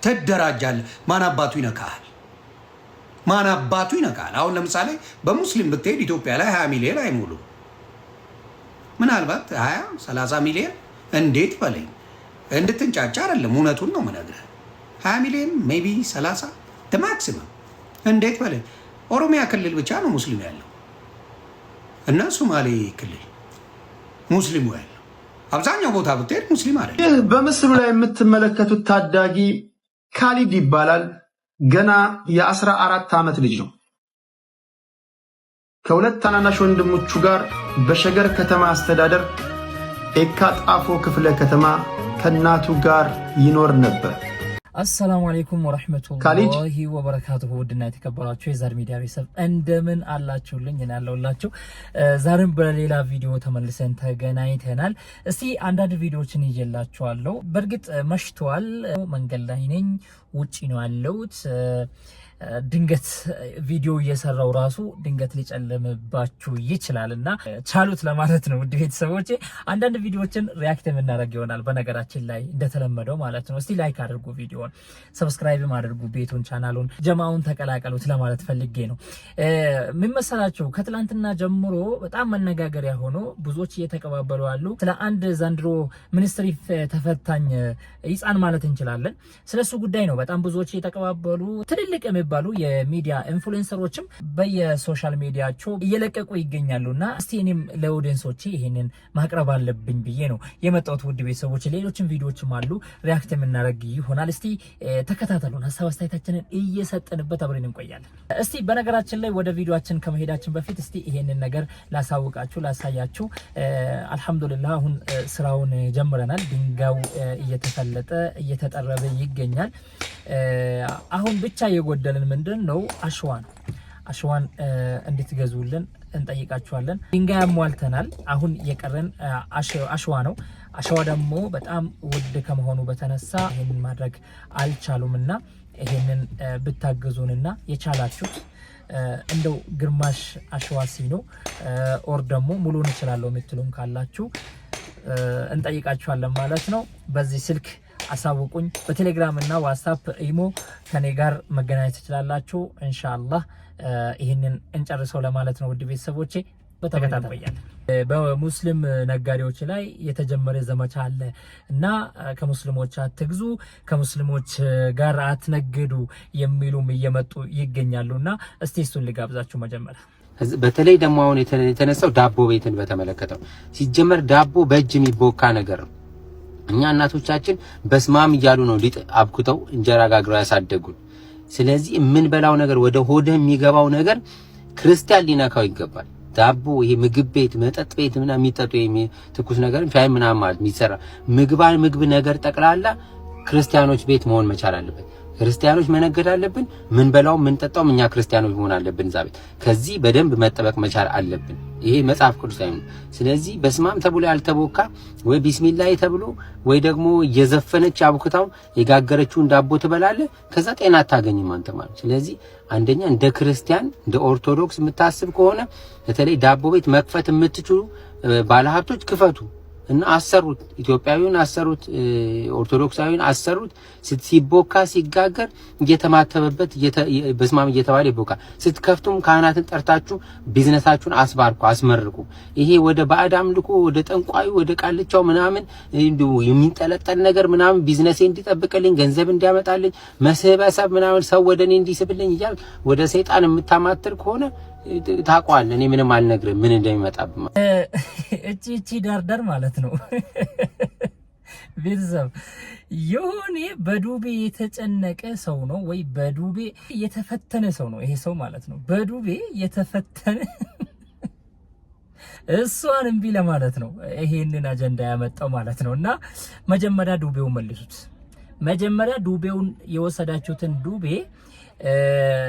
ተደራጃለህ። ማን አባቱ ይነካል? ማን አባቱ ይነካል? አሁን ለምሳሌ በሙስሊም ብትሄድ ኢትዮጵያ ላይ 20 ሚሊዮን አይሞሉ፣ ምናልባት 20 30 ሚሊዮን እንዴት በለኝ። እንድትንጫጫ አይደለም፣ እውነቱን ነው የምነግርህ። 20 ሚሊዮን ሜይ ቢ 30 ማክሲመም እንዴት በለኝ። ኦሮሚያ ክልል ብቻ ነው ሙስሊም ያለው እና ሶማሌ ክልል ሙስሊሙ ያለው። አብዛኛው ቦታ ብትሄድ ሙስሊም አይደለም። ይህ በምስሉ ላይ የምትመለከቱት ታዳጊ ካሊድ ይባላል። ገና የ14 ዓመት ልጅ ነው። ከሁለት ታናናሽ ወንድሞቹ ጋር በሸገር ከተማ አስተዳደር ኤካ ጣፎ ክፍለ ከተማ ከናቱ ጋር ይኖር ነበር። አሰላሙ አለይኩም ወራህመቱላሂ ወበረካቱሁ። ውድና የተከበራችሁ የዛድ ሚዲያ ቤተሰብ እንደምን አላችሁልኝ? እኔ ያለሁላችሁ። ዛሬም በሌላ ቪዲዮ ተመልሰን ተገናኝተናል። እስቲ አንዳንድ ቪዲዮዎችን ይዤላችኋለሁ። በእርግጥ መሽቷል፣ መንገድ ላይ ነኝ፣ ውጪ ነው ያለሁት። ድንገት ቪዲዮ እየሰራው ራሱ ድንገት ሊጨልምባችሁ ይችላልና ቻሉት ለማለት ነው። ውድ ቤተሰቦቼ አንዳንድ ቪዲዮዎችን ሪያክት የምናደርግ ይሆናል። በነገራችን ላይ እንደተለመደው ማለት ነው። እስቲ ላይክ አድርጉ፣ ቪዲዮውን ሰብስክራይብ አድርጉ፣ ቤቱን ቻናሉን ጀማውን ተቀላቀሉት ለማለት ፈልጌ ነው። ምን መሰላችሁ? ከትላንትና ጀምሮ በጣም መነጋገሪያ ሆኖ ብዙዎች እየተቀባበሉ አሉ። ስለ አንድ ዘንድሮ ሚኒስትሪ ተፈታኝ ይጻን ማለት እንችላለን። ስለሱ ጉዳይ ነው በጣም ብዙዎች እየተቀባበሉ ትልልቅ ባሉ የሚዲያ ኢንፍሉዌንሰሮችም በየሶሻል ሚዲያቸው እየለቀቁ ይገኛሉና እስቲ እኔም ለኦዲየንሶቼ ይሄንን ማቅረብ አለብኝ ብዬ ነው የመጣሁት። ውድ ቤተሰቦች ሌሎችም ቪዲዮዎችም አሉ ሪያክት የምናደርግ ይሆናል። እስቲ ተከታተሉን፣ ሀሳብ አስተያየታችንን እየሰጠንበት አብረን እንቆያለን። እስቲ በነገራችን ላይ ወደ ቪዲዮአችን ከመሄዳችን በፊት እስቲ ይሄንን ነገር ላሳውቃችሁ ላሳያችሁ። አልহামዱሊላህ አሁን ስራውን ጀምረናል። ድንጋዩ እየተፈለጠ እየተጠረበ ይገኛል። አሁን ብቻ የጎደለን ምንድነው? አሸዋ ነው። አሸዋን እንድትገዙልን እንጠይቃችኋለን። ድንጋይ አሟልተናል። አሁን የቀረን አሸዋ ነው። አሸዋ ደግሞ በጣም ውድ ከመሆኑ በተነሳ ይሄንን ማድረግ አልቻሉምና ይሄንን ብታገዙንና የቻላችሁት እንደው ግማሽ አሸዋ ሲኖ ኦር ደግሞ ሙሉን እንችላለን የምትሉም ካላችሁ እንጠይቃችኋለን ማለት ነው። በዚህ ስልክ አሳውቁኝ። በቴሌግራም እና ዋትስአፕ ኢሞ ከኔ ጋር መገናኘት ትችላላችሁ። ኢንሻአላህ ይሄንን እንጨርሰው ለማለት ነው። ውድ ቤተሰቦቼ በተከታታይ በሙስሊም ነጋዴዎች ላይ የተጀመረ ዘመቻ አለ እና ከሙስሊሞች አትግዙ፣ ከሙስሊሞች ጋር አትነግዱ የሚሉም እየመጡ ይገኛሉና እስቲ እሱን ልጋብዛችሁ። መጀመሪያ በተለይ ደግሞ አሁን የተነሳው ዳቦ ቤትን በተመለከተው ሲጀመር ዳቦ በእጅ የሚቦካ ነገር ነው። እኛ እናቶቻችን በስማም እያሉ ነው ሊጥ አብኩተው እንጀራ ጋግረው ያሳደጉን። ስለዚህ የምንበላው ነገር ወደ ሆደ የሚገባው ነገር ክርስቲያን ሊነካው ይገባል። ዳቦ ይሄ ምግብ ቤት መጠጥ ቤት ምናምን የሚጠጡ ትኩስ ነገር ሻይ ምናምን ማለት የሚሰራ ምግብ ነገር ጠቅላላ ክርስቲያኖች ቤት መሆን መቻል አለበት። ክርስቲያኖች መነገድ አለብን። ምን በላው ምን ጠጣው እኛ ክርስቲያኖች መሆን አለብን። እዛ ቤት ከዚህ በደንብ መጠበቅ መቻል አለብን። ይሄ መጽሐፍ ቅዱሳዊ ነው። ስለዚህ በስማም ተብሎ ያልተቦካ ወይ ቢስሚላህ ተብሎ ወይ ደግሞ እየዘፈነች አብኩታው የጋገረችውን ዳቦ ትበላለህ፣ ከዛ ጤና አታገኝም አንተ ማለት። ስለዚህ አንደኛ እንደ ክርስቲያን እንደ ኦርቶዶክስ የምታስብ ከሆነ በተለይ ዳቦ ቤት መክፈት የምትችሉ ባለሀብቶች ክፈቱ እና አሰሩት። ኢትዮጵያዊውን አሰሩት፣ ኦርቶዶክሳዊውን አሰሩት። ሲቦካ ሲጋገር እየተማተበበት በስማም እየተባለ ይቦካ። ስትከፍቱም ካህናትን ጠርታችሁ ቢዝነሳችሁን አስባርኩ አስመርቁ። ይሄ ወደ ባዕድ አምልኮ ወደ ጠንቋዩ ወደ ቃልቻው ምናምን የሚንጠለጠል ነገር ምናምን ቢዝነሴ እንዲጠብቅልኝ ገንዘብ እንዲያመጣልኝ መስህበሰብ ምናምን ሰው ወደኔ እንዲስብልኝ እያል ወደ ሰይጣን የምታማትር ከሆነ ታቋል። እኔ ምንም አልነግርም ምን እንደሚመጣብኝ። እቺ ዳርዳር ማለት ነው። ቤተሰብ የሆነ በዱቤ የተጨነቀ ሰው ነው ወይ በዱቤ የተፈተነ ሰው ነው ይሄ ሰው ማለት ነው። በዱቤ የተፈተነ እሷን እምቢ ለማለት ነው ይሄንን አጀንዳ ያመጣው ማለት ነው። እና መጀመሪያ ዱቤውን መልሱት። መጀመሪያ ዱቤውን የወሰዳችሁትን ዱቤ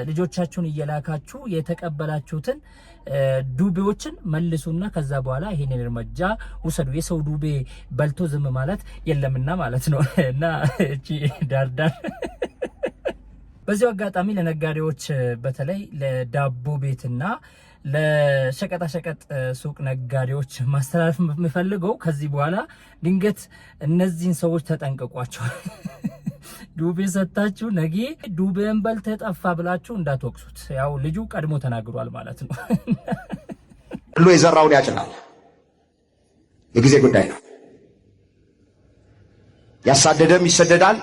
ልጆቻችሁን እየላካችሁ የተቀበላችሁትን ዱቤዎችን መልሱና ከዛ በኋላ ይሄንን እርምጃ ውሰዱ። የሰው ዱቤ በልቶ ዝም ማለት የለምና ማለት ነው። እና እቺ ዳርዳር በዚሁ አጋጣሚ ለነጋዴዎች በተለይ ለዳቦ ቤትና ለሸቀጣ ሸቀጥ ሱቅ ነጋዴዎች ማስተላለፍ የምፈልገው ከዚህ በኋላ ድንገት እነዚህን ሰዎች ተጠንቀቋቸው። ዱቤ ሰጣችሁ ነገ ዱቤን በልተህ ጠፋ ብላችሁ እንዳትወቅሱት። ያው ልጁ ቀድሞ ተናግሯል ማለት ነው። ሁሉ የዘራውን ያጭዳል። የጊዜ ጉዳይ ነው። ያሳደደም ይሰደዳል።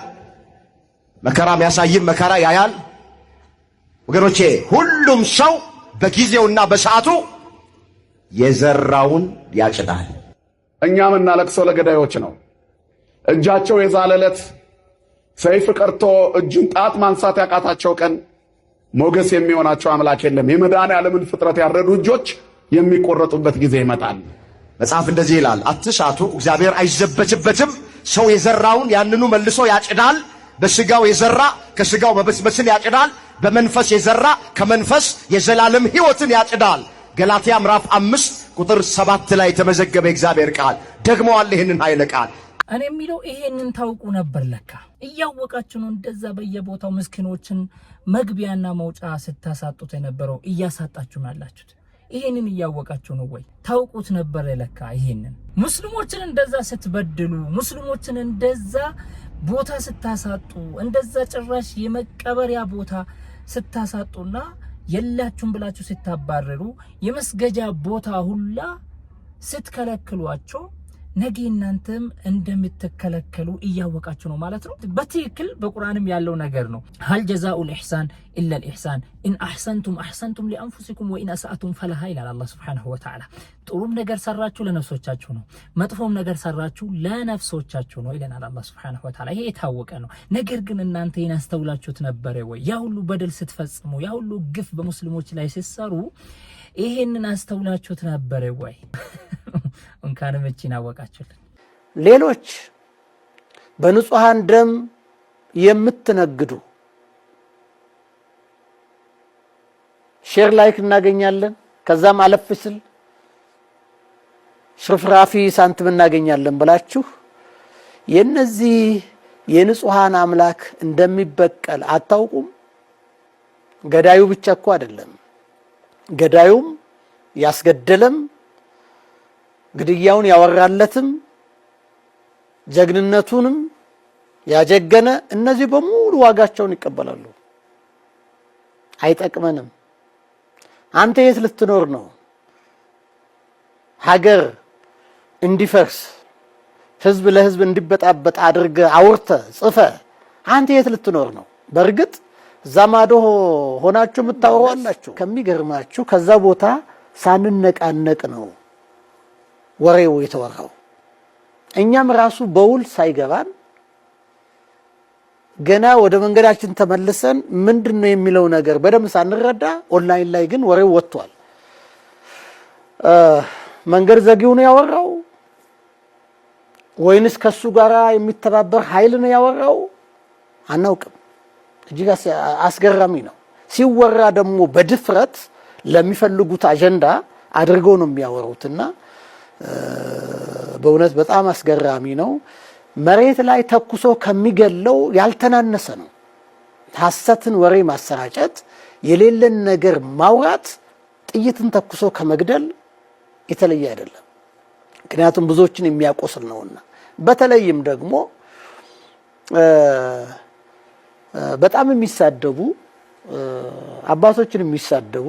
መከራም ያሳይም መከራ ያያል። ወገኖቼ ሁሉም ሰው በጊዜውና በሰዓቱ የዘራውን ያጭዳል። እኛ የምናለቅሰው ለገዳዮች ነው። እጃቸው የዛለለት ሰይፍ ቀርቶ እጁን ጣት ማንሳት ያቃታቸው ቀን ሞገስ የሚሆናቸው አምላክ የለም። የመድኃኔዓለምን ፍጥረት ያረዱ እጆች የሚቆረጡበት ጊዜ ይመጣል። መጽሐፍ እንደዚህ ይላል፣ አትሳቱ፣ እግዚአብሔር አይዘበትበትም። ሰው የዘራውን ያንኑ መልሶ ያጭዳል። በስጋው የዘራ ከስጋው መበስበስን ያጭዳል። በመንፈስ የዘራ ከመንፈስ የዘላለም ሕይወትን ያጭዳል። ገላትያ ምዕራፍ 5 ቁጥር 7 ላይ የተመዘገበ እግዚአብሔር ቃል ደግሞ አለ ይሄንን ኃይለ ቃል። እኔ የሚለው ይሄንን ታውቁ ነበር ለካ። እያወቃችሁ ነው እንደዛ በየቦታው ምስኪኖችን መግቢያና መውጫ ስታሳጡት የነበረው እያሳጣችሁ ያላችሁት። ይሄንን እያወቃችሁ ነው ወይ? ታውቁት ነበር ለካ። ይሄንን ሙስሊሞችን እንደዛ ስትበድሉ፣ ሙስሊሞችን እንደዛ ቦታ ስታሳጡ፣ እንደዛ ጭራሽ የመቀበሪያ ቦታ ስታሳጡና የላችሁም ብላችሁ ስታባረሩ፣ የመስገጃ ቦታ ሁላ ስትከለክሏቸው ነገ እናንተም እንደምትከለከሉ እያወቃችሁ ነው ማለት ነው። በትክክል በቁርአንም ያለው ነገር ነው። ሀል ጀዛኡል ኢሕሳን ኢላ ልኢሕሳን ኢን አሕሰንቱም አሕሰንቱም ሊአንፉሲኩም ወኢን አስአቱም ፈለሃ ይላል አላህ ሱብሓነሁ ወተዓላ። ጥሩም ነገር ሰራችሁ ለነፍሶቻችሁ ነው፣ መጥፎም ነገር ሰራችሁ ለነፍሶቻችሁ ነው ይለናል አላህ ሱብሓነሁ ወተዓላ። ይሄ የታወቀ ነው። ነገር ግን እናንተ ይህን አስተውላችሁት ነበር ወይ? ያ ሁሉ በደል ስትፈጽሙ፣ ያ ሁሉ ግፍ በሙስሊሞች ላይ ስትሰሩ ይሄንን አስተውላችሁት ነበር ወይ? እንካንም እቺን አወቃችሁልን። ሌሎች በንጹሃን ደም የምትነግዱ ሼር ላይክ እናገኛለን፣ ከዛም አለፍ ሲል ሽርፍራፊ ሳንቲም እናገኛለን ብላችሁ የነዚህ የንጹሃን አምላክ እንደሚበቀል አታውቁም? ገዳዩ ብቻ እኮ አይደለም፣ ገዳዩም ያስገደለም ግድያውን ያወራለትም ጀግንነቱንም ያጀገነ እነዚህ በሙሉ ዋጋቸውን ይቀበላሉ። አይጠቅመንም። አንተ የት ልትኖር ነው? ሀገር እንዲፈርስ ህዝብ ለህዝብ እንዲበጣበጥ አድርገ አውርተ ጽፈ አንተ የት ልትኖር ነው? በርግጥ ዛማዶ ሆናችሁ ምታወራላችሁ። ከሚገርማችሁ ከዛ ቦታ ሳንነቃነቅ ነው ወሬው የተወራው። እኛም ራሱ በውል ሳይገባን ገና ወደ መንገዳችን ተመልሰን ምንድነው የሚለው ነገር በደም ሳንረዳ ኦንላይን ላይ ግን ወሬው ወጥቷል። መንገድ ዘጊው ነው ያወራው ወይንስ ከሱ ጋራ የሚተባበር ኃይል ነው ያወራው? አናውቅም። እጅግ አስገራሚ ነው። ሲወራ ደግሞ በድፍረት ለሚፈልጉት አጀንዳ አድርገው ነው የሚያወሩትና በእውነት በጣም አስገራሚ ነው። መሬት ላይ ተኩሶ ከሚገለው ያልተናነሰ ነው። ሐሰትን ወሬ ማሰራጨት፣ የሌለን ነገር ማውራት ጥይትን ተኩሶ ከመግደል የተለየ አይደለም። ምክንያቱም ብዙዎችን የሚያቆስል ነውና። በተለይም ደግሞ በጣም የሚሳደቡ አባቶችን የሚሳደቡ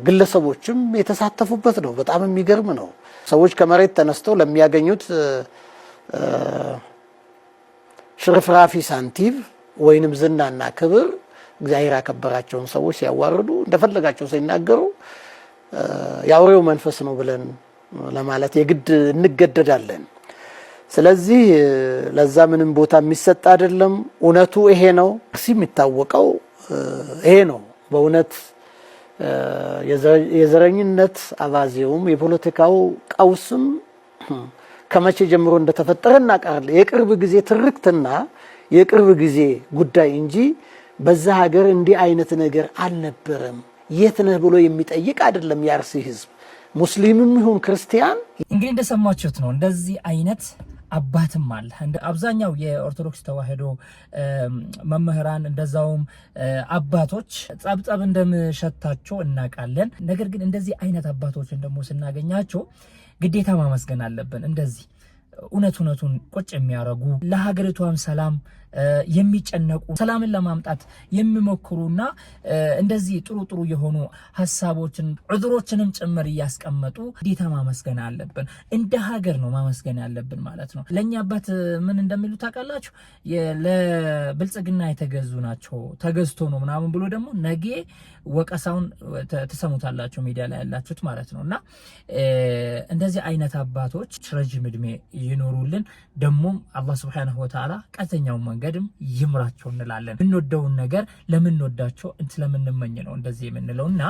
ግለሰቦችም የተሳተፉበት ነው። በጣም የሚገርም ነው። ሰዎች ከመሬት ተነስተው ለሚያገኙት ሽርፍራፊ ሳንቲም ወይንም ዝናና ክብር እግዚአብሔር ያከበራቸውን ሰዎች ሲያዋርዱ እንደፈለጋቸው ሲናገሩ ያውሬው መንፈስ ነው ብለን ለማለት የግድ እንገደዳለን። ስለዚህ ለዛ ምንም ቦታ የሚሰጥ አይደለም። እውነቱ ይሄ ነው። የሚታወቀው ይሄ ነው። በእውነት የዘረኝነት አባዜውም የፖለቲካው ቀውስም ከመቼ ጀምሮ እንደተፈጠረ እናውቃለን። የቅርብ ጊዜ ትርክትና የቅርብ ጊዜ ጉዳይ እንጂ በዛ ሀገር እንዲህ አይነት ነገር አልነበረም። የት ነህ ብሎ የሚጠይቅ አይደለም የአርሲ ህዝብ፣ ሙስሊምም ይሁን ክርስቲያን። እንግዲህ እንደሰማችሁት ነው። እንደዚህ አይነት አባትም አለ። እንደ አብዛኛው የኦርቶዶክስ ተዋህዶ መምህራን እንደዛውም አባቶች ጸብጸብ እንደምሸታቸው እናውቃለን። ነገር ግን እንደዚህ አይነት አባቶችን ደግሞ ስናገኛቸው ግዴታ ማመስገን አለብን። እንደዚህ እውነቱን ቁጭ የሚያረጉ ለሀገሪቷም ሰላም የሚጨነቁ ሰላምን ለማምጣት የሚሞክሩና እንደዚህ ጥሩ የሆኑ ሐሳቦችን ዑذሮችንም ጭምር ያስቀመጡ ዲታ ማመስገን አለብን። እንደ ሀገር ነው ማመስገን ያለብን ማለት ነው። ለኛ አባት ምን እንደሚሉ ታውቃላችሁ? ለብልጽግና የተገዙ ናቸው ተገዝቶ ነው ምናምን ብሎ ደግሞ ነገ ወቀሳውን ተሰሙታላችሁ ሚዲያ ላይ ያላችሁት ማለት ነውና እንደዚህ አይነት አባቶች ረጅም እድሜ ይኖሩልን። ደግሞ አላህ Subhanahu Wa Ta'ala ቀጥተኛው መንገድም ይምራቸው እንላለን። እንወደውን ነገር ለምንወዳቸው ስለምንመኝ ነው እንደዚህ የምንለውና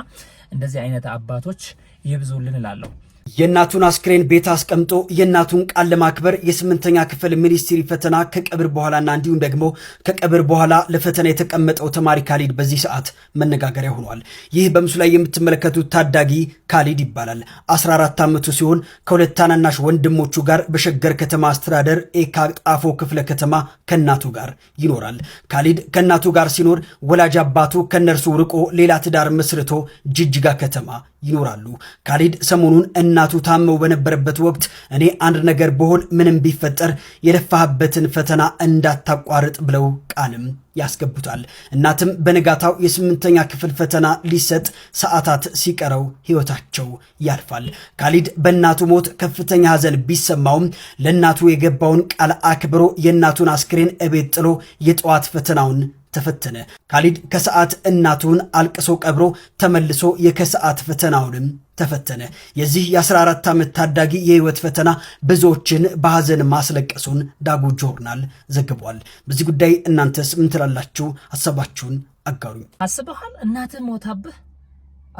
እንደዚህ አይነት አባቶች ይብዙልን እላለሁ። የእናቱን አስክሬን ቤት አስቀምጦ የእናቱን ቃል ለማክበር የ8ኛ ክፍል ሚኒስትሪ ፈተና ከቀብር በኋላና እንዲሁም ደግሞ ከቀብር በኋላ ለፈተና የተቀመጠው ተማሪ ካሊድ በዚህ ሰዓት መነጋገሪያ ሆኗል። ይህ በምስሉ ላይ የምትመለከቱት ታዳጊ ካሊድ ይባላል። 14 ዓመቱ ሲሆን ከሁለት ታናናሽ ወንድሞቹ ጋር በሸገር ከተማ አስተዳደር ኤካ ጣፎ ክፍለ ከተማ ከእናቱ ጋር ይኖራል። ካሊድ ከእናቱ ጋር ሲኖር ወላጅ አባቱ ከነርሱ ርቆ ሌላ ትዳር መስርቶ ጅጅጋ ከተማ ይኖራሉ። ካሊድ ሰሞኑን እናቱ ታመው በነበረበት ወቅት እኔ አንድ ነገር በሆን ምንም ቢፈጠር የለፋህበትን ፈተና እንዳታቋርጥ ብለው ቃልም ያስገቡታል። እናትም በነጋታው የ8ኛ ክፍል ፈተና ሊሰጥ ሰዓታት ሲቀረው ህይወታቸው ያልፋል። ካሊድ በእናቱ ሞት ከፍተኛ ሐዘን ቢሰማውም ለእናቱ የገባውን ቃል አክብሮ የእናቱን አስክሬን እቤት ጥሎ የጠዋት ፈተናውን ተፈተነ። ካሊድ ከሰዓት እናቱን አልቅሶ ቀብሮ ተመልሶ የከሰዓት ፈተናውንም ተፈተነ። የዚህ የ14 ዓመት ታዳጊ የህይወት ፈተና ብዙዎችን በሐዘን ማስለቀሱን ዳጉ ጆርናል ዘግቧል። በዚህ ጉዳይ እናንተስ ምን ትላላችሁ? ሐሳባችሁን አጋሩኝ። አስበሃል? እናትህ ሞታብህ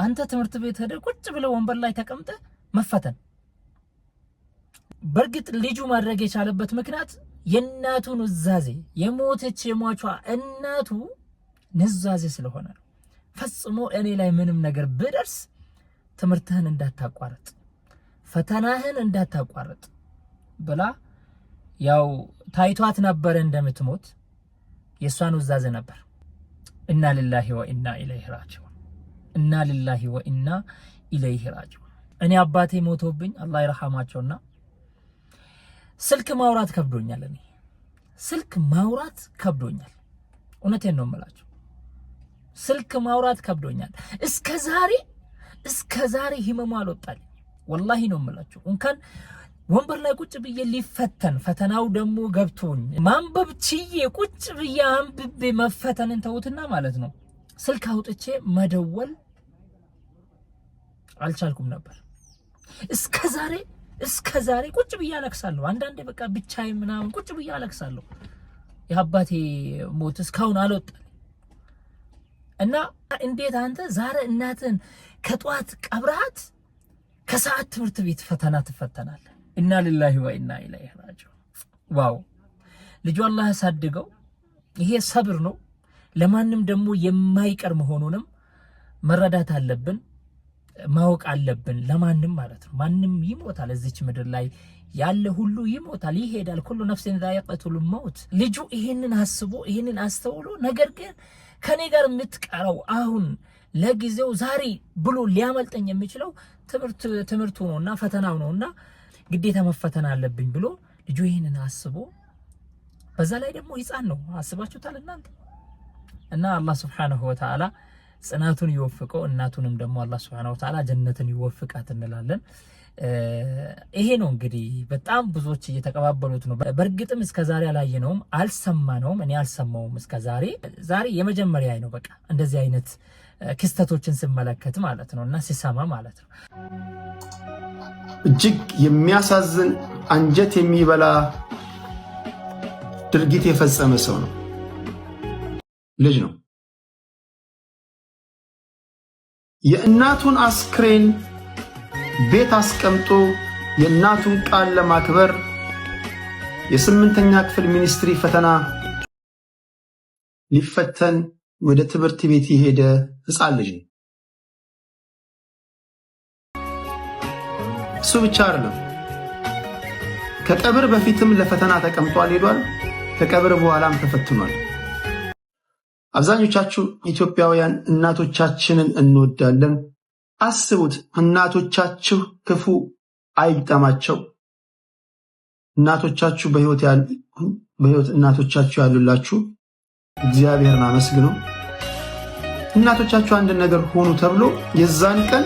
አንተ ትምህርት ቤት ሄደህ ቁጭ ብለህ ወንበር ላይ ተቀምጠህ መፈተን። በእርግጥ ልጁ ማድረግ የቻለበት ምክንያት የእናቱን ኑዛዜ የሞተች የሟቿ እናቱ ኑዛዜ ስለሆነ ነው። ፈጽሞ እኔ ላይ ምንም ነገር ብደርስ ትምህርትህን እንዳታቋርጥ ፈተናህን እንዳታቋርጥ ብላ ያው ታይቷት ነበር እንደምትሞት የሷን ኑዛዜ ነበር። ኢና ሊላሂ ወኢና ኢለይሂ ራጂዑን ኢና ሊላሂ ወኢና ኢለይሂ ራጂዑን። እኔ አባቴ ሞቶብኝ አላህ ይርሐማቸውና ስልክ ማውራት ከብዶኛል። እኔ ስልክ ማውራት ከብዶኛል። እውነቴን ነው የምላችሁ፣ ስልክ ማውራት ከብዶኛል። እስከ ዛሬ ህመሙ አልወጣልኝ። ወላሂ ነው የምላችሁ። እንኳን ወንበር ላይ ቁጭ ብዬ ሊፈተን ፈተናው ደግሞ ገብቶኝ ማንበብ ችዬ ቁጭ ብዬ አንብቤ መፈተንን ተውትና ማለት ነው ስልክ አውጥቼ መደወል አልቻልኩም ነበር። እስከ ዛሬ ቁጭ ብዬ አለቅሳለሁ። አንዳንዴ በቃ ብቻዬን ምናምን ቁጭ ብዬ አለቅሳለሁ። የአባቴ ሞት እስካሁን አልወጣልኝ እና እንዴት አንተ ዛሬ እናትን ከጧት ቀብራት ከሰዓት ትምህርት ቤት ፈተና ትፈተናለህ? ኢና ሊላሂ ወኢና ኢለይሂ ራጂዑን። ዋው! ልጁ አላህ ያሳድገው። ይሄ ሰብር ነው። ለማንም ደግሞ የማይቀር መሆኑንም መረዳት አለብን፣ ማወቅ አለብን። ለማንም ማለት ነው። ማንም ይሞታል። እዚች ምድር ላይ ያለ ሁሉ ይሞታል፣ ይሄዳል። ኩሉ ነፍሲን ዛኢቀቱል መውት። ልጁ ይሄንን አስቦ ይሄንን አስተውሎ ነገር ግን ከኔ ጋር የምትቀረው አሁን ለጊዜው ዛሬ ብሎ ሊያመልጠኝ የሚችለው ትምህርቱ ነውና ፈተናው ነውና ግዴታ መፈተን አለብኝ ብሎ ልጁ ይሄንን አስቦ በዛ ላይ ደግሞ ሕፃን ነው። አስባችሁታል እናንተ? እና አላህ Subhanahu Wa Ta'ala ጽናቱን ይወፍቀው፣ እናቱንም ደግሞ አላህ Subhanahu Wa Ta'ala ጀነትን ይወፍቃት እንላለን። ይሄ ነው እንግዲህ በጣም ብዙዎች እየተቀባበሉት ነው። በእርግጥም እስከዛሬ አላየነውም፣ አልሰማነውም። እኔ አልሰማውም እስከዛሬ። ዛሬ የመጀመሪያ ነው በቃ እንደዚህ አይነት ክስተቶችን ስመለከት ማለት ነውና ሲሰማ ማለት ነው። እጅግ የሚያሳዝን አንጀት የሚበላ ድርጊት የፈጸመ ሰው ነው። ልጅ ነው። የእናቱን አስክሬን ቤት አስቀምጦ የእናቱን ቃል ለማክበር የ8ኛ ክፍል ሚኒስትሪ ፈተና ሊፈተን ወደ ትምህርት ቤት የሄደ ሕፃን ልጅ ነው። እሱ ብቻ አይደለም፣ ከቀብር በፊትም ለፈተና ተቀምጧል ሄዷል። ከቀብር በኋላም ተፈትኗል። አብዛኞቻችሁ ኢትዮጵያውያን እናቶቻችንን እንወዳለን። አስቡት፣ እናቶቻችሁ ክፉ አይግጠማቸው፣ እናቶቻችሁ በህይወት እናቶቻችሁ ያሉላችሁ እግዚአብሔርን አመስግኑ። እናቶቻችሁ አንድ ነገር ሆኑ ተብሎ የዛን ቀን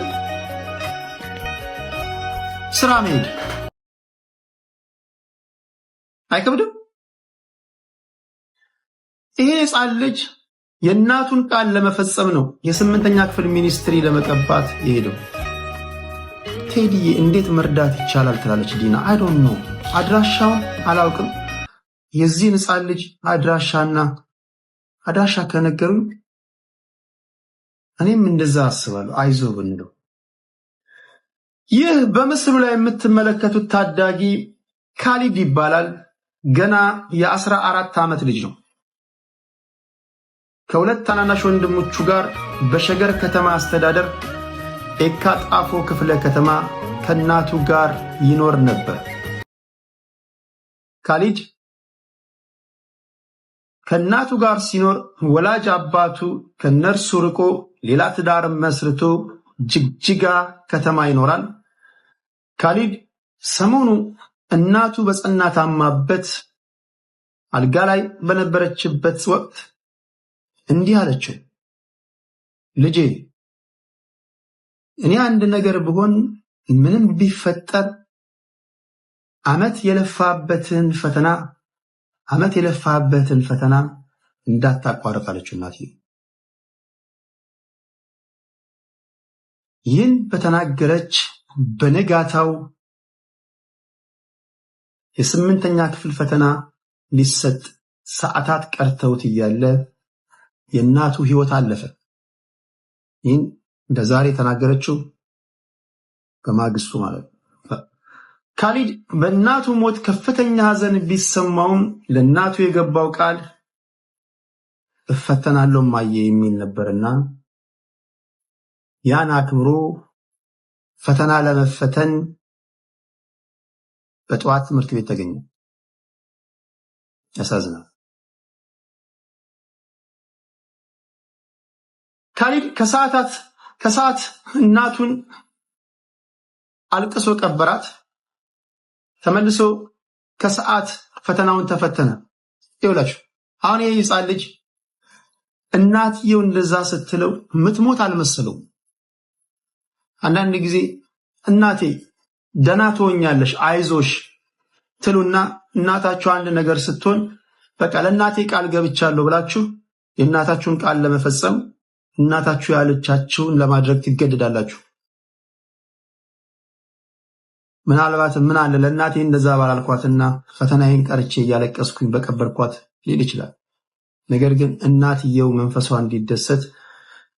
ስራ መሄድ አይከብድም? ይሄ ሕፃን ልጅ የእናቱን ቃል ለመፈጸም ነው የ8ኛ ክፍል ሚኒስትሪ ለመቀባት የሄደው። ቴዲዬ እንዴት መርዳት ይቻላል ትላለች ዲና። አይ ዶንት ኖ አድራሻውን አላውቅም። የዚህን ሕፃን ልጅ አድራሻ ከነገሩኝ እኔም እንደዛ አስባለሁ። አይዞ ብንለው። ይህ በምስሉ ላይ የምትመለከቱት ታዳጊ ካሊድ ይባላል። ገና የ14 ዓመት ልጅ ነው። ከሁለት ታናናሽ ወንድሞቹ ጋር በሸገር ከተማ አስተዳደር ኤካ ጣፎ ክፍለ ከተማ ከእናቱ ጋር ይኖር ነበር። ካሊድ ከእናቱ ጋር ሲኖር ወላጅ አባቱ ከነርሱ ርቆ ሌላ ትዳር መስርቶ ጅግጅጋ ከተማ ይኖራል። ካሊድ ሰሞኑ እናቱ በጸና ታማበት አልጋ ላይ በነበረችበት ወቅት እንዲህ አለችው፣ ልጄ እኔ አንድ ነገር ብሆን ምንም ቢፈጠር ዓመት የለፋበትን ፈተና እንዳታቋርጥ አለችው እናትዬ። ይህን በተናገረች በነጋታው የ8ኛ ክፍል ፈተና ሊሰጥ ሰዓታት ቀርተውት እያለ የእናቱ ሕይወት አለፈ። ይህን እንደ ዛሬ ተናገረችው በማግስቱ ማለት ነው። ካሊድ በእናቱ ሞት ከፍተኛ ሐዘን ቢሰማውም ለእናቱ የገባው ቃል እፈተናለሁ ማየ የሚል ነበርና ያን አክብሮ ፈተና ለመፈተን በጠዋት ትምህርት ቤት ተገኘ። ያሳዝናል። ካሊድ ከሰዓት እናቱን አልቅሶ ቀበራት። ተመልሶ ከሰዓት ፈተናውን ተፈተነ። ይኸውላችሁ አሁን ይህ ሕፃን ልጅ እናትየው እንደዛ ስትለው ምትሞት አልመሰለውም። አንዳንድ ጊዜ እናቴ ደህና ትሆኛለሽ አይዞሽ ትሉና እናታችሁ አንድ ነገር ስትሆን በቃ ለእናቴ ቃል ገብቻለሁ ብላችሁ የእናታችሁን ቃል ለመፈጸም እናታችሁ ያለቻችሁን ለማድረግ ትገደዳላችሁ። ምናልባት ምን አለ ለእናቴ እንደዛ ባላልኳትና ፈተናዬን ቀርቼ እያለቀስኩኝ በቀበርኳት ሊል ይችላል። ነገር ግን እናትየው መንፈሷ እንዲደሰት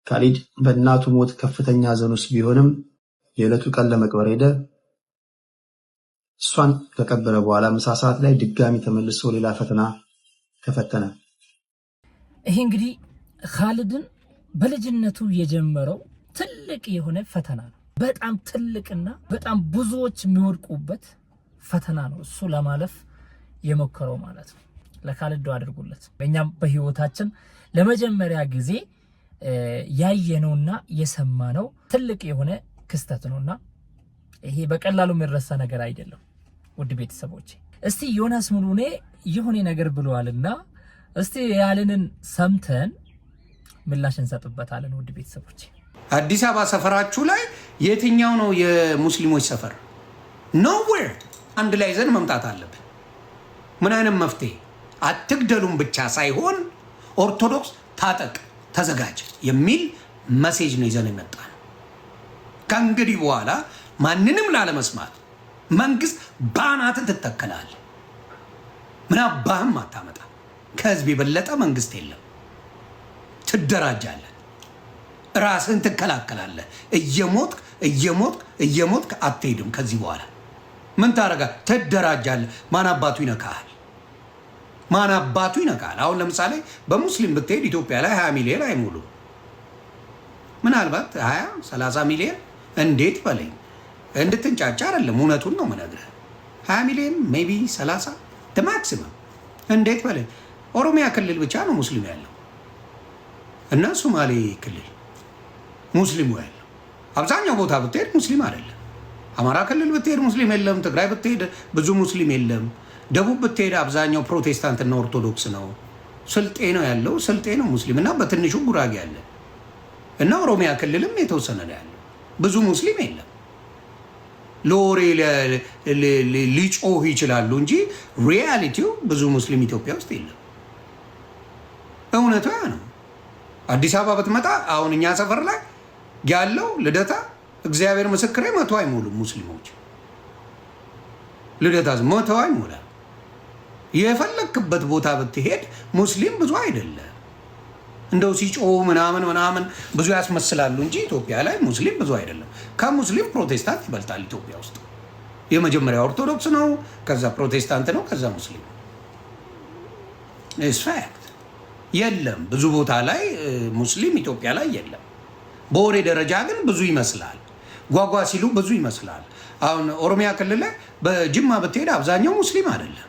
ካሊድ በእናቱ ሞት ከፍተኛ ሐዘን ውስጥ ቢሆንም የዕለቱ ቀን ለመቅበር ሄደ። እሷን ከቀበረ በኋላ ምሳ ሰዓት ላይ ድጋሚ ተመልሶ ሌላ ፈተና ተፈተነ። ይሄ እንግዲህ ካሊድን በልጅነቱ የጀመረው ትልቅ የሆነ ፈተና ነው። በጣም ትልቅና በጣም ብዙዎች የሚወድቁበት ፈተና ነው። እሱ ለማለፍ የሞከረው ማለት ነው። ለካሊድ ዱዓ አድርጉለት። በእኛም በህይወታችን ለመጀመሪያ ጊዜ ያየነውና የሰማነው ትልቅ የሆነ ክስተት ነውና ይሄ በቀላሉ የሚረሳ ነገር አይደለም። ውድ ቤተሰቦቼ እስቲ ዮናስ ሙሉኔ የሆነ ነገር ብለዋልና እስቲ ያለንን ሰምተን ምላሽ እንሰጥበታለን። ውድ ቤተሰቦቼ አዲስ አበባ ሰፈራችሁ ላይ የትኛው ነው የሙስሊሞች ሰፈር? ኖዌር አንድ ላይ ይዘን መምጣት አለብን። ምን አይነት መፍትሄ? አትግደሉም ብቻ ሳይሆን ኦርቶዶክስ ታጠቅ፣ ተዘጋጅ የሚል መሴጅ ነው ይዘን የመጣ ነው። ከእንግዲህ በኋላ ማንንም ላለመስማት መንግስት ባናትን ትተከላል። ምን አባህም አታመጣ። ከህዝብ የበለጠ መንግስት የለም። ትደራጃለህ፣ ራስን ትከላከላለህ። እየሞትክ አትሄድም። ከዚህ በኋላ ምን ታረጋ? ትደራጃለህ። ማን አባቱ ይነካል? ማን አባቱ ይነካል? አሁን ለምሳሌ በሙስሊም ብትሄድ ኢትዮጵያ ላይ 20 ሚሊዮን አይሞሉ፣ ምናልባት 20-30 ሚሊዮን እንዴት በለኝ። እንድትንጫጫ አይደለም፣ እውነቱን ነው የምነግርህ። 20 ሚሊዮን ሜቢ 30 ማክሲመም እንዴት በለኝ። ኦሮሚያ ክልል ብቻ ነው ሙስሊም ያለው እና ሶማሌ ክልል ሙስሊሙ ያለው። አብዛኛው ቦታ ብትሄድ ሙስሊም አይደለም። አማራ ክልል ብትሄድ ሙስሊም የለም። ትግራይ ብትሄድ ብዙ ሙስሊም የለም። ደቡብ ብትሄድ አብዛኛው ፕሮቴስታንትና ኦርቶዶክስ ነው። ስልጤ ነው ያለው፣ ስልጤ ነው ሙስሊም እና በትንሹ ጉራጌ አለ እና ኦሮሚያ ክልልም የተወሰነ ነው ያለው። ብዙ ሙስሊም የለም። ለወሬ ሊጮህ ይችላሉ እንጂ ሪያሊቲው ብዙ ሙስሊም ኢትዮጵያ ውስጥ የለም። እውነቱ ያ ነው። አዲስ አበባ ብትመጣ አሁን እኛ ሰፈር ላይ ያለው ልደታ እግዚአብሔር ምስክሬ 100 አይሞሉም ሙስሊሞች። ልደታ 100 አይሞላም። የፈለክበት ቦታ ብትሄድ ሙስሊም ብዙ አይደለም። እንደው ሲጮሁ ምናምን ብዙ ያስመስላሉ እንጂ ኢትዮጵያ ላይ ሙስሊም ብዙ አይደለም። ከሙስሊም ፕሮቴስታንት ይበልጣል ኢትዮጵያ ውስጥ። የመጀመሪያ ኦርቶዶክስ ነው፣ ከዛ ፕሮቴስታንት ነው፣ ከዛ ሙስሊም ነው። ኢትስ ፋክት። የለም ብዙ ቦታ ላይ ሙስሊም ኢትዮጵያ ላይ የለም። በወሬ ደረጃ ግን ብዙ ይመስላል። ጓጓ ሲሉ ብዙ ይመስላል። አሁን ኦሮሚያ ክልል ላይ በጅማ ብትሄድ አብዛኛው ሙስሊም አይደለም።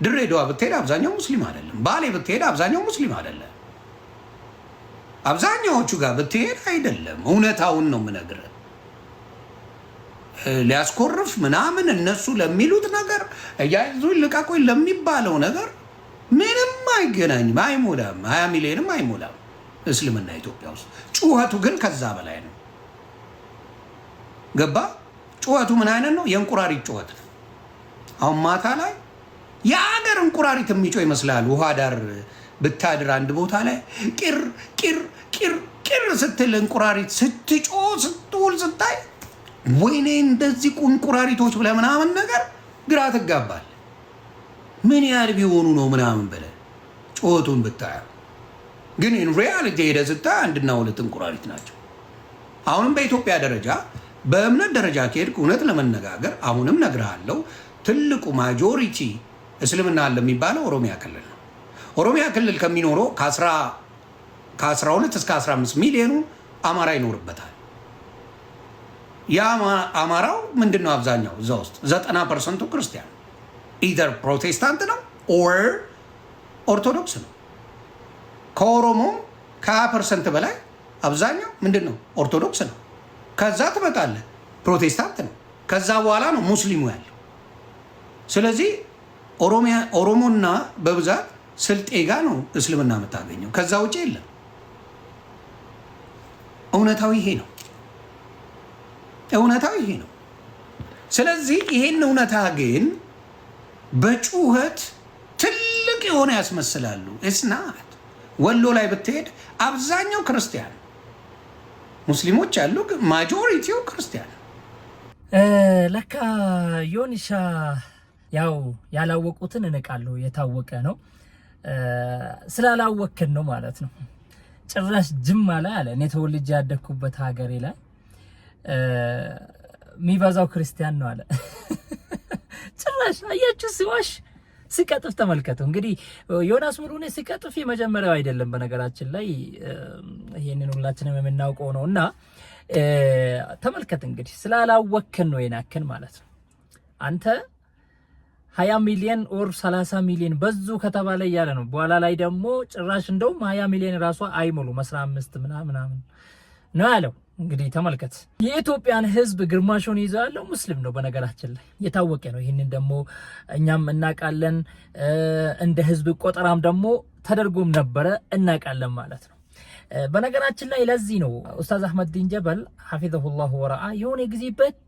ድሬዳዋ ብትሄድ አብዛኛው ሙስሊም አይደለም። ባሌ ብትሄድ አብዛኛው ሙስሊም አይደለም። አብዛኛዎቹ ጋር ብትሄድ አይደለም። እውነታውን ነው የምነግርህ። ሊያስኮርፍ ምናምን እነሱ ለሚሉት ነገር እያይዙ ልቃቆይ ለሚባለው ነገር ምንም አይገናኝም። አይሞላም፣ 20 ሚሊዮንም አይሞላም እስልምና ኢትዮጵያ ውስጥ። ጩኸቱ ግን ከዛ በላይ ነው። ገባ? ጩኸቱ ምን አይነት ነው? የእንቁራሪት ጩኸት ነው። አሁን ማታ ላይ የአገር እንቁራሪት የሚጮህ ይመስላል። ውሃ ዳር ብታድር አንድ ቦታ ላይ ቂር ቂር ቂር ቂር ስትል እንቁራሪት ስትጮህ ስትውል ስታይ ወይኔ እንደዚህ እንቁራሪቶች ብለህ ምናምን ነገር ግራ ትጋባል። ምን ያህል ቢሆኑ ነው ምናምን ብለህ ጩኸቱን ብታየው፣ ግን ኢን ሪያሊቲ ሄደህ ስታይ 1 እና 2 እንቁራሪት ናቸው። አሁንም በኢትዮጵያ ደረጃ በእምነት ደረጃ ከሄድክ እውነት ለመነጋገር አሁንም ነግርሃለሁ፣ ትልቁ ማጆሪቲ እስልምና አለ የሚባለው ኦሮሚያ ክልል ነው። ኦሮሚያ ክልል ከሚኖረው ከ12 እስከ 15 ሚሊዮኑ አማራ ይኖርበታል። ያ አማራው ምንድነው? አብዛኛው እዛ ውስጥ 90% ክርስቲያን ኢዘር ፕሮቴስታንት ነው ኦር ኦርቶዶክስ ነው። ከኦሮሞም ከ20% በላይ አብዛኛው ምንድነው? ኦርቶዶክስ ነው። ከዛ ትመጣለህ ፕሮቴስታንት ነው። ከዛ በኋላ ነው ሙስሊሙ ያለው። ስለዚህ ኦሮሞና በብዛት ስልጤ ጋ ነው እስልምና የምታገኘው። ከዛ ውጭ የለም። እውነታው ይሄ ነው። እውነታው ይሄ ነው። ስለዚህ ይሄን እውነታ ግን በጩኸት ትልቅ የሆነ ያስመስላሉ። እስናት ወሎ ላይ ብትሄድ አብዛኛው ክርስቲያን፣ ሙስሊሞች ያሉ ማጆሪቲው ክርስቲያን። ለካ ዮኒሻ ያው ያላወቁትን እንቃሉ የታወቀ ነው። ስላላወቅን ነው ማለት ነው። ጭራሽ ጅማ ላይ አለ እኔ ተወልጄ ያደግኩበት ሀገሬ ላይ የሚበዛው ክርስቲያን ነው አለ። ጭራሽ አያችሁ ሲዋሽ ሲቀጥፍ ተመልከቱ። እንግዲህ ዮናስ ሙሉኔ ሲቀጥፍ የመጀመሪያው አይደለም። በነገራችን ላይ ይሄንን ሁላችንም የምናውቀው ነውና ተመልከት። እንግዲህ ስላላወቅን ነው የናክን ማለት ነው። አንተ 20 ሚሊዮን ኦር 30 ሚሊዮን በዙ ከተባለ እያለ ነው። በኋላ ላይ ደግሞ ጭራሽ እንደውም 20 ሚሊዮን ራሷ አይሞሉ 15 ምናምን ነው ያለው። እንግዲህ ተመልከት። የኢትዮጵያን ሕዝብ ግርማሹን ይዘው ያለው ሙስሊም ነው በነገራችን ላይ የታወቀ ነው። ይህንን ደግሞ እኛም እናውቃለን። እንደ ሕዝብ ቆጠራም ደግሞ ተደርጎም ነበረ እናውቃለን ማለት ነው። በነገራችን ላይ ለዚህ ነው ኡስታዝ አህመድ ዲን ጀበል ሐፊዘሁላሁ ወረአ የሆነ ጊዜ በጣም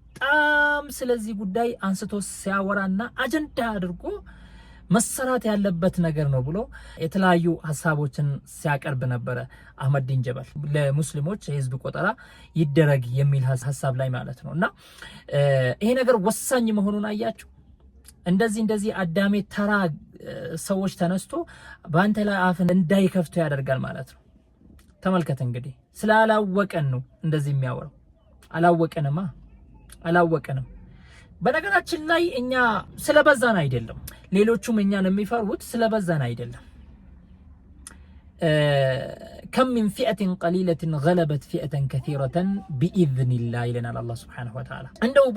ስለዚህ ጉዳይ አንስቶ ሲያወራና አጀንዳ አድርጎ መሰራት ያለበት ነገር ነው ብሎ የተለያዩ ሐሳቦችን ሲያቀርብ ነበረ። አህመድ ዲን ጀበል ለሙስሊሞች የህዝብ ቆጠራ ይደረግ የሚል ሐሳብ ላይ ማለት ነውና ይሄ ነገር ወሳኝ መሆኑን አያችሁ። እንደዚህ አዳሜ ተራ ሰዎች ተነስቶ በአንተ ላይ አፍን እንዳይከፍቱ ያደርጋል ማለት ነው። ተመልከት እንግዲህ ስላላወቀን ነው እንደዚህ የሚያወራው። አላወቀንም። በነገራችን ላይ እኛ ስለበዛን አይደለም፣ ሌሎቹም እኛን የሚፈሩት ስለበዛን አይደለም። ከም من فئة قليلة غلبت فئة كثيرة بإذن الله ይለናል አላህ Subhanahu Wa Ta'ala። እንደው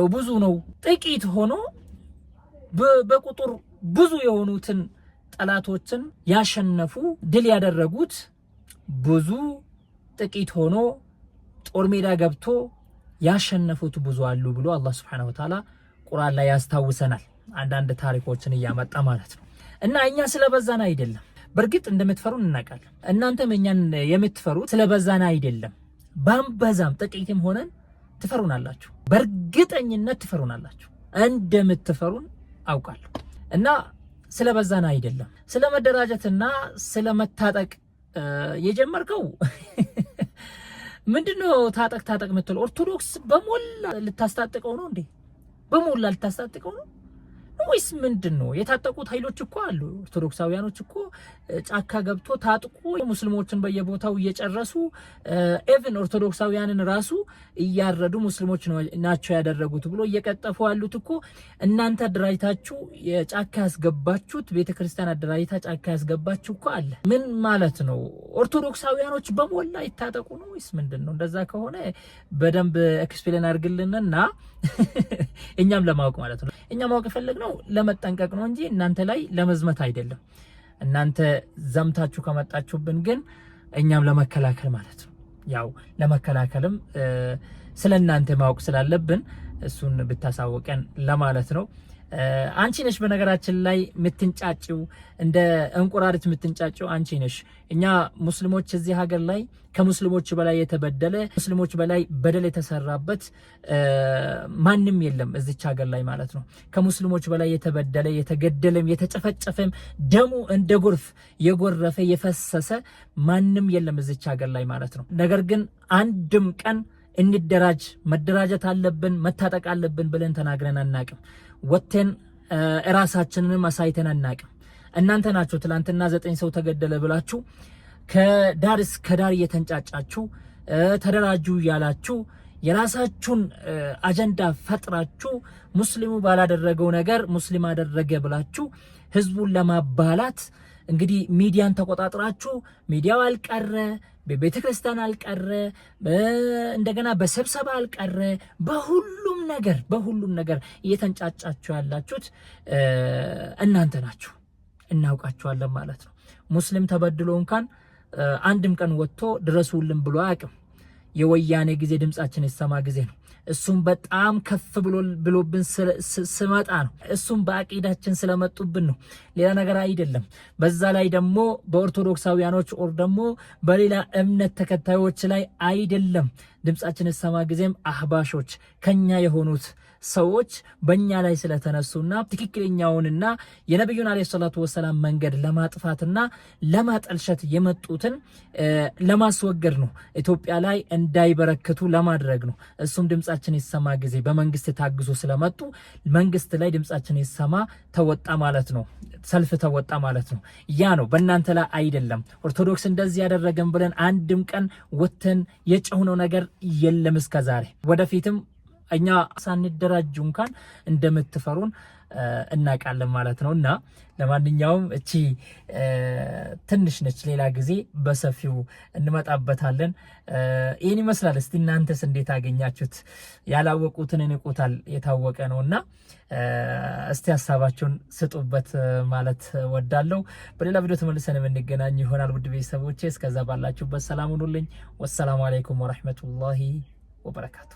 ብዙ ነው ጥቂት ሆኖ በቁጥር ብዙ የሆኑትን ጠላቶችን ያሸነፉ ድል ያደረጉት ብዙ ጥቂት ሆኖ ጦር ሜዳ ገብቶ ያሸነፉት ብዙ አሉ ብሎ አላህ Subhanahu Wa Ta'ala ቁርአን ላይ ያስታውሰናል አንዳንድ ታሪኮችን እያመጣ ማለት ነው እና እኛ ስለበዛን አይደለም በርግጥ እንደምትፈሩን እናውቃለን እናንተም እኛን የምትፈሩት ስለበዛን አይደለም ባንበዛም ጥቂትም ሆነን ትፈሩናላችሁ በርግጠኝነት ትፈሩናላችሁ እንደምትፈሩን አውቃለሁ እና ስለበዛን አይደለም ስለመደራጀትና ስለመታጠቅ የጀመርከው ምንድነው ታጠቅ ምትል ኦርቶዶክስ በሞላ ልታስታጥቀው ነው እንዴ በሞላ ልታስታጥቀው ነው ወይስ ምንድነው የታጠቁት ኃይሎች እኮ አሉ ኦርቶዶክሳውያኖች እኮ ጫካ ገብቶ ታጥቆ ሙስሊሞችን በየቦታው እየጨረሱ ኤቨን ኦርቶዶክሳውያንን ራሱ እያረዱ ሙስሊሞች ናቸው ያደረጉት ብሎ እየቀጠፉ ያሉት እኮ እናንተ አደራጅታችሁ የጫካ ያስገባችሁት ቤተክርስቲያን አደራጅታ ጫካ ያስገባችሁ እኮ አለ ምን ማለት ነው ኦርቶዶክሳውያኖች በሞላ ይታጠቁ ነው ወይስ ምንድነው እንደዛ ከሆነ በደንብ ኤክስፕሌን አድርግልንና እኛም ለማወቅ ማለት ነው እኛ ማወቅ ፈልገው ለመጠንቀቅ ነው እንጂ እናንተ ላይ ለመዝመት አይደለም እናንተ ዘምታችሁ ከመጣችሁብን ግን እኛም ለመከላከል ማለት ነው ያው ለመከላከልም ስለናንተ ማወቅ ስላለብን እሱን ብታሳውቀን ለማለት ነው አንቺ ነሽ በነገራችን ላይ ምትንጫጭው እንደ እንቁራሪት ምትንጫጭው አንቺ ነሽ እኛ ሙስሊሞች እዚህ ሀገር ላይ ከሙስሊሞች በላይ የተበደለ ሙስሊሞች በላይ በደል የተሰራበት ማንንም የለም እዚች ሀገር ላይ ማለት ነው ከሙስሊሞች በላይ የተበደለ የተገደለም የተጨፈጨፈም ደሙ እንደ ጎርፍ የጎረፈ የፈሰሰ ማንንም የለም እዚች ሀገር ላይ ማለት ነው ነገር ግን አንድም ቀን እንደራጅ መደራጀት አለብን መታጠቅ አለብን ብለን ተናግረን አናቅም ወተን ራሳችንንም አሳይተን አናቅም እናንተ ናችሁ ትላንትና 9 ሰው ተገደለ ብላችሁ ከዳር እስከ ዳር እየተንጫጫችሁ ተደራጁ ያላችሁ የራሳችሁን አጀንዳ ፈጥራችሁ ሙስሊሙ ባላደረገው ነገር ሙስሊም አደረገ ብላችሁ ህዝቡን ለማባላት እንግዲህ ሚዲያን ተቆጣጣራችሁ ሚዲያው አልቀረ በቤተክርስቲያን አልቀረ እንደገና በስብሰባ አልቀረ በሁሉም ነገር እየተንጫጫችሁ ያላችሁት እናንተ ናችሁ እናውቃችኋለን ማለት ነው ሙስሊም ተበድሎ እንኳን አንድም ቀን ወጥቶ ድረሱልን ብሎ አያውቅም የወያኔ ጊዜ ድምጻችን ይሰማ ጊዜ ነው እሱም በጣም ከፍ ብሎብን ስመጣ ነው እሱም በአቂዳችን ስለመጡብን ነው ሌላ ነገር አይደለም በዛ ላይ ደግሞ በኦርቶዶክሳውያኖች ኦር ደግሞ በሌላ እምነት ተከታዮች ላይ አይደለም ድምጻችን ይሰማ ጊዜም አህባሾች ከኛ የሆኑት ሰዎች በእኛ ላይ ስለተነሱና ትክክለኛውንና የነብዩን አለይሂ ሰላቱ ወሰለም መንገድ ለማጥፋትና ለማጠልሸት የመጡትን ለማስወገድ ነው ኢትዮጵያ ላይ እንዳይበረከቱ ለማድረግ ነው እሱም ድምጻችን ይሰማ ጊዜ በመንግስት ታግዞ ስለመጡ መንግስት ላይ ድምጻችን ይሰማ ተወጣ ማለት ነው ሰልፍ ተወጣ ማለት ነው ያ ነው በእናንተ ላይ አይደለም ኦርቶዶክስ እንደዚህ ያደረገን ብለን አንድም ቀን ወተን የጨውነው ነገር የለም እስከዛሬ ወደፊትም እኛ ሳንደራጁ እንኳን እንደምትፈሩን እናቃለን ማለት ነውና ለማንኛውም እቺ ትንሽ ነች ሌላ ጊዜ በሰፊው እንመጣበታለን ይሄን ይመስላል እስቲ እናንተስ እንዴት አገኛችሁት ያላወቁትን እንቁታል የታወቀ ነውና እስቲ ሐሳባችሁን ስጡበት ማለት ወዳለው በሌላ ቪዲዮ ተመልሰን እንገናኝ ይሆናል ውድ ቤተሰቦቼ እስከዛ ባላችሁበት ሰላም ሁኑልኝ ወሰላሙ አለይኩም ወራህመቱላሂ ወበረካቱ